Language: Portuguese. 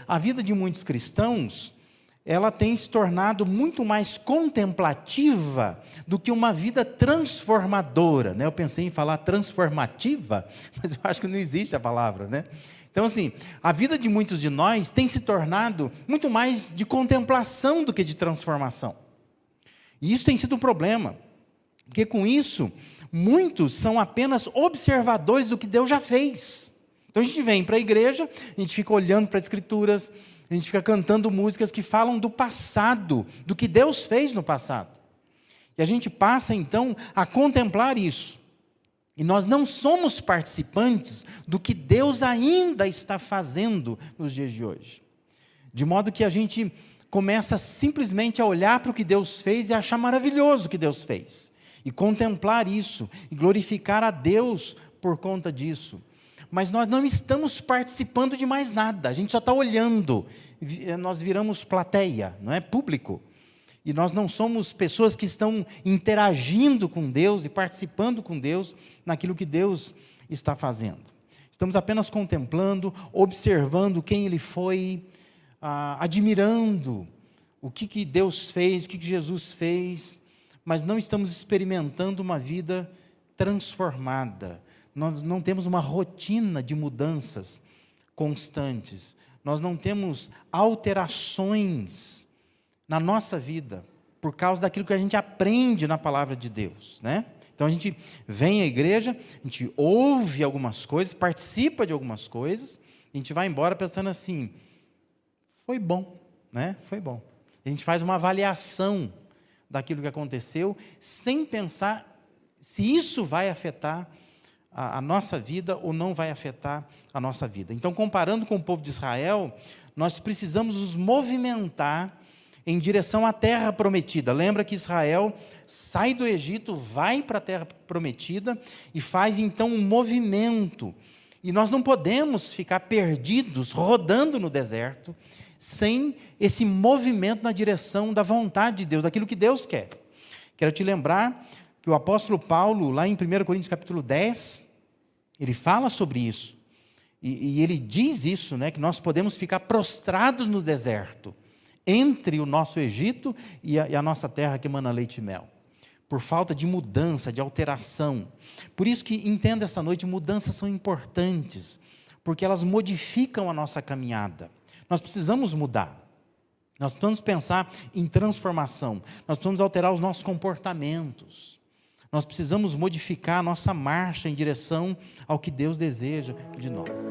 a vida de muitos cristãos, ela tem se tornado muito mais contemplativa do que uma vida transformadora, né? Eu pensei em falar transformativa, mas eu acho que não existe a palavra, né? Então, assim, a vida de muitos de nós tem se tornado muito mais de contemplação do que de transformação. E isso tem sido um problema, porque com isso, muitos são apenas observadores do que Deus já fez. Então, a gente vem para a igreja, a gente fica olhando para as Escrituras, a gente fica cantando músicas que falam do passado, do que Deus fez no passado. E a gente passa, então, a contemplar isso. E nós não somos participantes do que Deus ainda está fazendo nos dias de hoje. De modo que a gente começa simplesmente a olhar para o que Deus fez e achar maravilhoso o que Deus fez. E contemplar isso, e glorificar a Deus por conta disso. Mas nós não estamos participando de mais nada, a gente só está olhando, nós viramos plateia, não é público. E nós não somos pessoas que estão interagindo com Deus e participando com Deus naquilo que Deus está fazendo. Estamos apenas contemplando, observando quem Ele foi, admirando o que Deus fez, o que Jesus fez, mas não estamos experimentando uma vida transformada. Nós não temos uma rotina de mudanças constantes. Nós não temos alterações na nossa vida por causa daquilo que a gente aprende na palavra de Deus, né? Então a gente vem à igreja, a gente ouve algumas coisas, participa de algumas coisas, a gente vai embora pensando assim, foi bom, né? Foi bom. A gente faz uma avaliação daquilo que aconteceu, sem pensar se isso vai afetar a nossa vida ou não vai afetar a nossa vida. Então, comparando com o povo de Israel, nós precisamos nos movimentar em direção à terra prometida. Lembra que Israel sai do Egito, vai para a terra prometida e faz então um movimento. E nós não podemos ficar perdidos, rodando no deserto, sem esse movimento na direção da vontade de Deus, daquilo que Deus quer. Quero te lembrar que o apóstolo Paulo, lá em 1 Coríntios capítulo 10, ele fala sobre isso, e ele diz isso, né, que nós podemos ficar prostrados no deserto, entre o nosso Egito e a nossa terra que emana leite e mel, por falta de mudança, de alteração. Por isso que, entenda essa noite, mudanças são importantes, porque elas modificam a nossa caminhada. Nós precisamos mudar, nós precisamos pensar em transformação, nós precisamos alterar os nossos comportamentos, nós precisamos modificar a nossa marcha em direção ao que Deus deseja de nós.